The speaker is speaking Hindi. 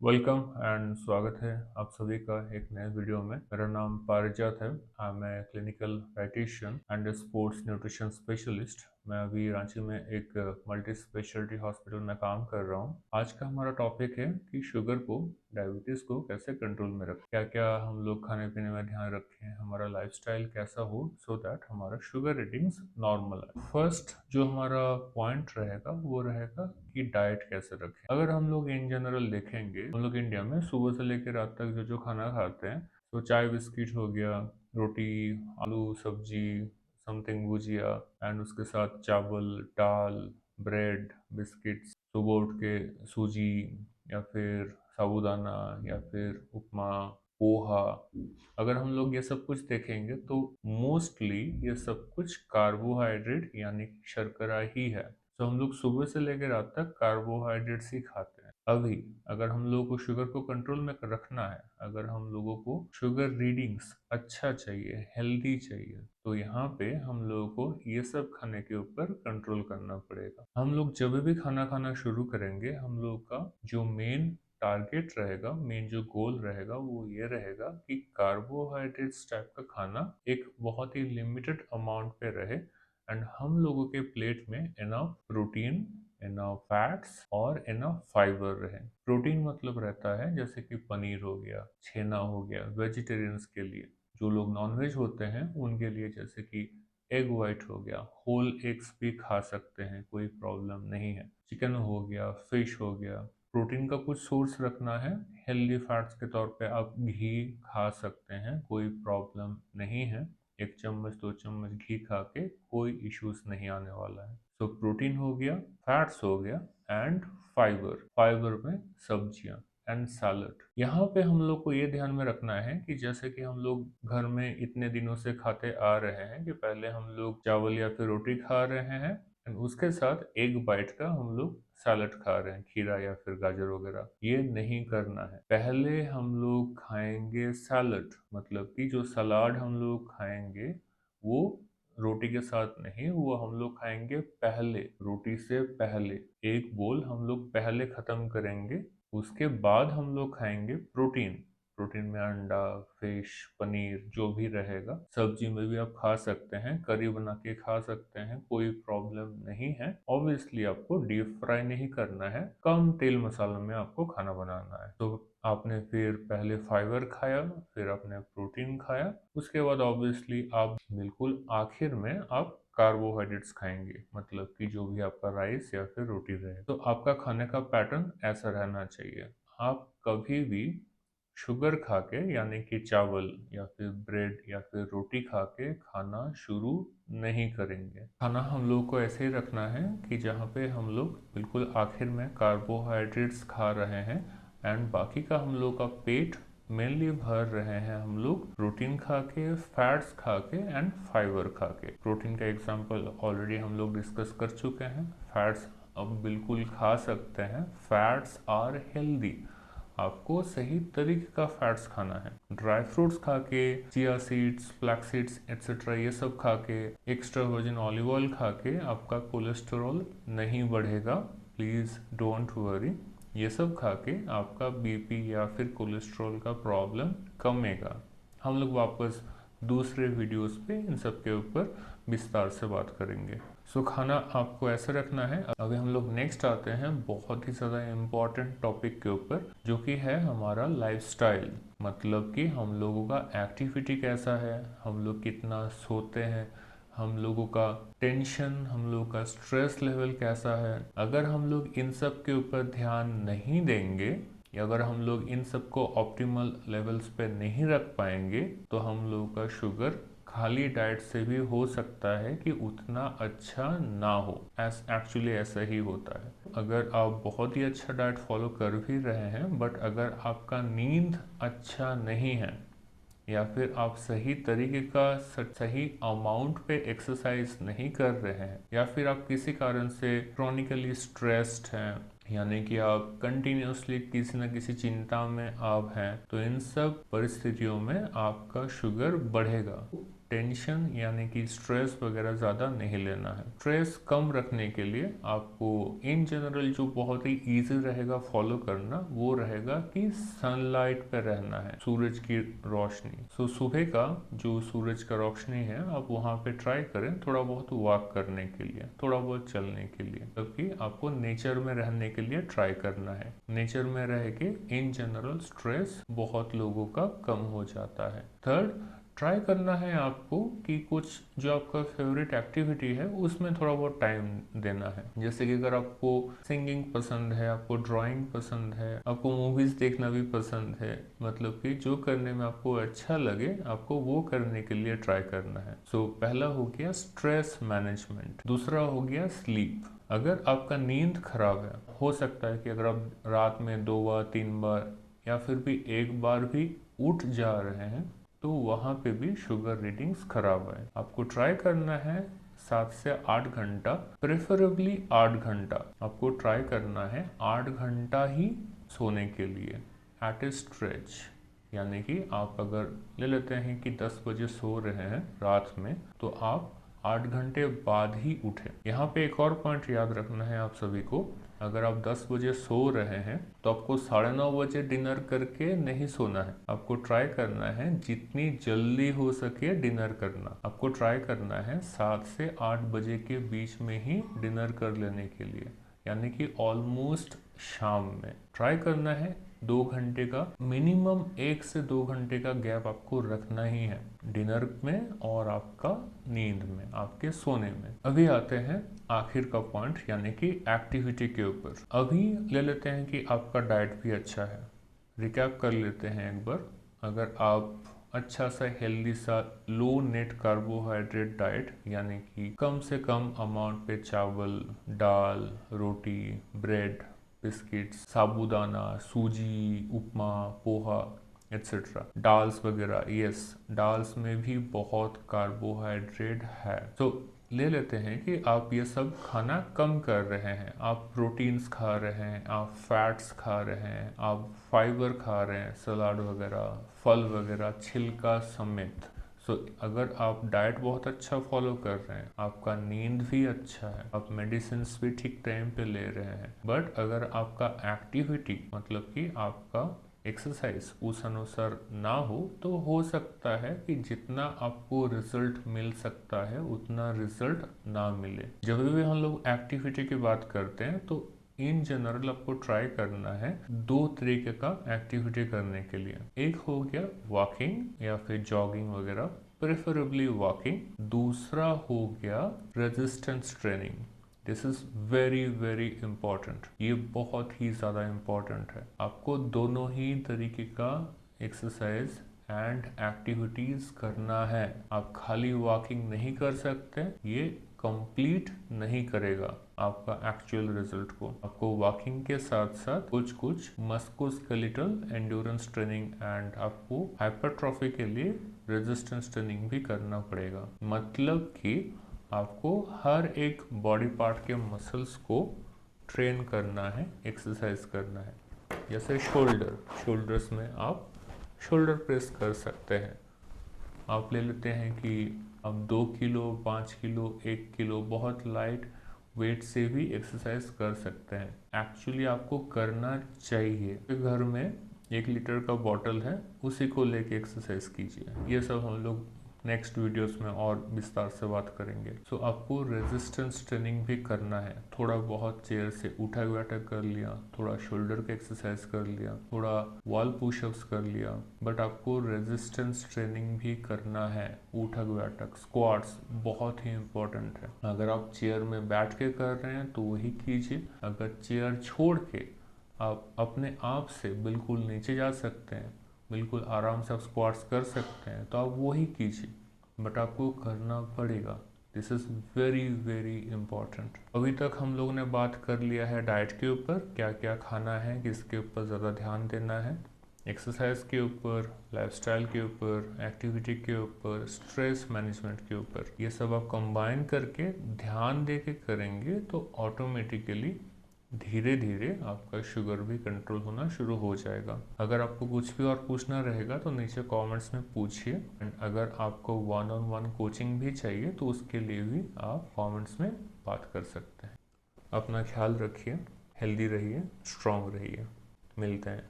वेलकम एंड स्वागत है आप सभी का एक नए वीडियो में। मेरा नाम पारिजात है। I am a clinical dietician and sports nutrition specialist. मैं अभी रांची में एक मल्टी स्पेशलिटी हॉस्पिटल में काम कर रहा हूँ। आज का हमारा टॉपिक है कि शुगर को, डायबिटीज को कैसे कंट्रोल में रखें, क्या क्या हम लोग खाने पीने में ध्यान रखें, हमारा लाइफस्टाइल कैसा हो सो दैट हमारा शुगर रेटिंग्स नॉर्मल है। फर्स्ट जो हमारा पॉइंट रहेगा वो रहेगा कि डाइट कैसे रखें। अगर हम लोग इन जनरल देखेंगे, हम लोग इंडिया में सुबह से लेकर रात तक जो जो खाना खाते हैं, तो चाय बिस्किट हो गया, रोटी, आलू सब्जी, समथिंग भुजिया, एंड उसके साथ चावल, दाल, ब्रेड, बिस्किट्स, सुबह उठ के सूजी या फिर साबूदाना या फिर उपमा, पोहा। अगर हम लोग ये सब कुछ देखेंगे तो मोस्टली ये सब कुछ कार्बोहाइड्रेट यानी शर्करा ही है। तो हम लोग सुबह से लेकर रात तक कार्बोहाइड्रेट्स ही खाते हैं। अभी अगर हम लोगों को शुगर को कंट्रोल में रखना है, अगर हम लोगों को शुगर रीडिंग्स अच्छा चाहिए, हेल्दी चाहिए, तो यहाँ पे हम लोगों को ये सब खाने के ऊपर कंट्रोल करना पड़ेगा। हम लोग जब भी खाना खाना शुरू करेंगे, हम लोग का जो मेन टारगेट रहेगा, मेन जो गोल रहेगा वो ये रहेगा कि कार्बोहाइड्रेट्स टाइप का खाना एक बहुत ही लिमिटेड अमाउंट पे रहे एंड हम लोगों के प्लेट में इनफ प्रोटीन, इनफ फैट्स और इनफ फाइबर रहे। प्रोटीन मतलब रहता है जैसे कि पनीर हो गया, छेना हो गया वेजिटेरियंस के लिए। जो लोग नॉनवेज होते हैं उनके लिए जैसे कि एग वाइट हो गया, होल एग्स भी खा सकते हैं, कोई प्रॉब्लम नहीं है। चिकन हो गया, फिश हो गया। प्रोटीन का कुछ सोर्स रखना है, हेल्दी फैट्स के तौर पे आप घी खा सकते हैं, कोई प्रॉब्लम नहीं है। एक चम्मच दो चम्मच घी खा के कोई इश्यूज नहीं आने वाला है। तो प्रोटीन हो गया, फैट्स हो गया एंड फाइबर। फाइबर में सब्जियां एंड सैलड। यहाँ पे हम लोग को ये ध्यान में रखना है कि जैसे कि हम लोग घर में इतने दिनों से खाते आ रहे हैं कि पहले हम लोग चावल या फिर रोटी खा रहे हैं एंड उसके साथ एक बाइट का हम लोग सैलड खा रहे हैं, खीरा या फिर गाजर वगैरह। ये नहीं करना है। पहले हम लोग खाएंगे सैलड, मतलब कि जो सलाद हम लोग खाएंगे वो रोटी के साथ नहीं, वो हम लोग खाएंगे पहले, रोटी से पहले। एक बोल हम लोग पहले खत्म करेंगे, उसके बाद हम लोग खाएंगे प्रोटीन। प्रोटीन में अंडा, फिश, पनीर जो भी रहेगा। सब्जी में भी आप खा सकते हैं, करी बना के खा सकते हैं, कोई प्रॉब्लम नहीं है। ऑब्वियसली आपको डीप फ्राई नहीं करना है, कम तेल मसाला में आपको खाना बनाना है। तो आपने फिर पहले फाइबर खाया, फिर आपने प्रोटीन खाया, उसके बाद ऑब्वियसली आप बिल्कुल आखिर में आप कार्बोहाइड्रेट्स खाएंगे, मतलब कि जो भी आपका राइस या फिर रोटी रहे। तो आपका खाने का पैटर्न ऐसा रहना चाहिए। आप कभी भी शुगर खा के यानी कि चावल या फिर ब्रेड या फिर रोटी खा के खाना शुरू नहीं करेंगे। खाना हम लोग को ऐसे ही रखना है कि जहाँ पे हम लोग बिल्कुल आखिर में कार्बोहाइड्रेट्स खा रहे हैं एंड बाकी का हम लोग का पेट मेनली भर रहे हैं हम लोग प्रोटीन खा के, फैट्स खा के एंड फाइबर खा के। प्रोटीन का एग्जांपल ऑलरेडी हम लोग डिस्कस कर चुके हैं। फैट्स अब बिल्कुल खा सकते हैं, फैट्स आर हेल्दी। आपको सही तरीके का फैट्स खाना है। ड्राई फ्रूट्स खा के, chia seeds, flax seeds etcetera ये सब खा के, एक्स्ट्रा वर्जिन ऑलिव ऑयल खा के आपका कोलेस्ट्रॉल नहीं बढ़ेगा। Please don't worry. ये सब खा के आपका बीपी या फिर कोलेस्ट्रॉल का प्रॉब्लम कमेगा। हम लोग वापस दूसरे वीडियोस पे इन सब के ऊपर विस्तार से बात करेंगे। सो खाना आपको ऐसे रखना है। अभी हम लोग नेक्स्ट आते हैं बहुत ही ज़्यादा इम्पोर्टेंट टॉपिक के ऊपर, जो कि है हमारा लाइफस्टाइल। मतलब कि हम लोगों का एक्टिविटी कैसा है, हम लोग कितना सोते हैं, हम लोगों का टेंशन, हम लोगों का स्ट्रेस लेवल कैसा है। अगर हम लोग इन सब के ऊपर ध्यान नहीं देंगे या अगर हम लोग इन सब को ऑप्टिमल लेवल्स पे नहीं रख पाएंगे, तो हम लोगों का शुगर खाली डाइट से भी हो सकता है कि उतना अच्छा ना हो। एक्चुअली ऐसा ही होता है। अगर आप बहुत ही अच्छा डाइट फॉलो कर भी रहे हैं बट अगर आपका नींद अच्छा नहीं है या फिर आप सही तरीके का सही अमाउंट पे एक्सरसाइज नहीं कर रहे हैं या फिर आप किसी कारण से क्रॉनिकली स्ट्रेस्ड हैं, यानी कि आप कंटिन्यूसली किसी न किसी चिंता में आप हैं, तो इन सब परिस्थितियों में आपका शुगर बढ़ेगा। टेंशन यानी कि स्ट्रेस वगैरह ज़्यादा नहीं लेना है। स्ट्रेस कम रखने के लिए आपको इन जनरल जो बहुत ही इजी रहेगा फॉलो करना, वो रहेगा कि सनलाइट पे रहना है, सूरज की रोशनी। सो सुबह का जो सूरज का रोशनी है आप वहाँ पे ट्राई करें थोड़ा बहुत वॉक करने के लिए, थोड़ा बहुत चलने के लिए, क्योंकि आपको नेचर में रहने के लिए ट्राई करना है। नेचर में रह के इन जनरल स्ट्रेस बहुत लोगों का कम हो जाता है। थर्ड, ट्राई करना है आपको कि कुछ जो आपका फेवरेट एक्टिविटी है उसमें थोड़ा बहुत टाइम देना है। जैसे कि अगर आपको सिंगिंग पसंद है, आपको ड्राइंग पसंद है, आपको मूवीज देखना भी पसंद है, मतलब कि जो करने में आपको अच्छा लगे आपको वो करने के लिए ट्राई करना है। सो पहला हो गया स्ट्रेस मैनेजमेंट। दूसरा हो गया स्लीप। अगर आपका नींद खराब है, हो सकता है कि अगर आप रात में 2 बार 3 बार या फिर भी एक बार भी उठ जा रहे हैं तो वहाँ पे भी शुगर रीडिंग्स खराब है। आपको ट्राई करना है 7 से 8 घंटा, प्रेफरेबली 8 घंटा आपको ट्राई करना है 8 घंटा ही सोने के लिए एट ए स्ट्रेच। यानी कि आप अगर ले लेते हैं कि 10 बजे सो रहे हैं रात में, तो आप 8 घंटे बाद ही उठे। यहाँ पे एक और पॉइंट याद रखना है आप सभी को, अगर आप 10 बजे सो रहे हैं तो आपको 9:30 बजे डिनर करके नहीं सोना है। आपको ट्राई करना है जितनी जल्दी हो सके डिनर करना। आपको ट्राई करना है 7 से 8 बजे के बीच में ही डिनर कर लेने के लिए, यानी कि ऑलमोस्ट शाम में। ट्राई करना है 2 घंटे का मिनिमम, 1 से 2 घंटे का गैप आपको रखना ही है डिनर में और आपका नींद में, आपके सोने में। अभी आते हैं आखिर का पॉइंट यानी कि एक्टिविटी के ऊपर। अभी ले लेते हैं कि आपका डाइट भी अच्छा है। रिकैप कर लेते हैं एक बार। अगर आप अच्छा सा हेल्दी सा लो नेट कार्बोहाइड्रेट डाइट यानी कि कम से कम अमाउंट पे चावल, दाल, रोटी, ब्रेड, बिस्किट्स, साबूदाना, सूजी, उपमा, पोहा एक्सेट्रा, दाल्स वगैरह, यस दाल्स में भी बहुत कार्बोहाइड्रेट है। तो ले लेते हैं कि आप ये सब खाना कम कर रहे हैं, आप प्रोटीन्स खा रहे हैं, आप फैट्स खा रहे हैं, आप फाइबर खा रहे हैं, सलाद वगैरह, फल वगैरह, छिलका समेत। सो अगर आप डाइट बहुत अच्छा फॉलो कर रहे हैं, आपका नींद भी अच्छा है, आप मेडिसिन भी ठीक टाइम पे ले रहे हैं, बट अगर आपका एक्टिविटी मतलब कि आपका एक्सरसाइज उस अनुसार ना हो, तो हो सकता है कि जितना आपको रिजल्ट मिल सकता है उतना रिजल्ट ना मिले। जब भी हम लोग एक्टिविटी की बात करते हैं तो इन जनरल आपको ट्राई करना है 2 तरीके का एक्टिविटी करने के लिए। एक हो गया वॉकिंग या फिर जॉगिंग वगैरह, प्रेफरेबली वॉकिंग। दूसरा हो गया resistance training. This is very very important, ये बहुत ही ज़्यादा इंपॉर्टेंट है। आपको दोनों ही तरीके का एक्सरसाइज एंड एक्टिविटीज करना है। आप खाली वॉकिंग नहीं कर सकते, ये कंप्लीट नहीं करेगा आपका एक्चुअल रिजल्ट को। आपको वॉकिंग के साथ साथ कुछ कुछ मस्कुलोस्केलेटल एंड्योरेंस ट्रेनिंग एंड आपको हाइपरट्रॉफी के लिए रेजिस्टेंस ट्रेनिंग भी करना पड़ेगा। मतलब कि आपको हर एक बॉडी पार्ट के मसल्स को ट्रेन करना है, एक्सरसाइज करना है। जैसे शोल्डर्स में आप शोल्डर प्रेस कर सकते हैं। आप ले लेते हैं कि आप 2 किलो, 5 किलो, 1 किलो बहुत लाइट वेट से भी एक्सरसाइज कर सकते हैं। एक्चुअली आपको करना चाहिए। घर में 1 लीटर का बॉटल है, उसी को लेके एक्सरसाइज कीजिए। ये सब हम लोग नेक्स्ट वीडियोस में और विस्तार से बात करेंगे। सो आपको रेजिस्टेंस ट्रेनिंग भी करना है। थोड़ा बहुत चेयर से उठक बैठक कर लिया, थोड़ा शोल्डर का एक्सरसाइज कर लिया, थोड़ा वॉल पुशअप्स कर लिया, बट आपको रेजिस्टेंस ट्रेनिंग भी करना है। उठक बैठक, स्क्वाट्स बहुत ही इंपॉर्टेंट है। अगर आप चेयर में बैठ के कर रहे हैं तो वही कीजिए। अगर चेयर छोड़ के आप अपने आप से बिल्कुल नीचे जा सकते हैं, बिल्कुल आराम से आप स्क्वाट्स कर सकते हैं, तो आप वही कीजिए, बट आपको करना पड़ेगा। This is very very important. अभी तक हम लोगों ने बात कर लिया है डाइट के ऊपर, क्या क्या खाना है, किसके ऊपर ज़्यादा ध्यान देना है, एक्सरसाइज के ऊपर, लाइफस्टाइल के ऊपर, एक्टिविटी के ऊपर, स्ट्रेस मैनेजमेंट के ऊपर। ये सब आप कंबाइन करके ध्यान दे के करेंगे तो ऑटोमेटिकली धीरे धीरे आपका शुगर भी कंट्रोल होना शुरू हो जाएगा। अगर आपको कुछ भी और पूछना रहेगा तो नीचे कमेंट्स में पूछिए। एंड अगर आपको 1-on-1 कोचिंग भी चाहिए तो उसके लिए भी आप कमेंट्स में बात कर सकते हैं। अपना ख्याल रखिए, हेल्दी रहिए, स्ट्रांग रहिए। मिलते हैं।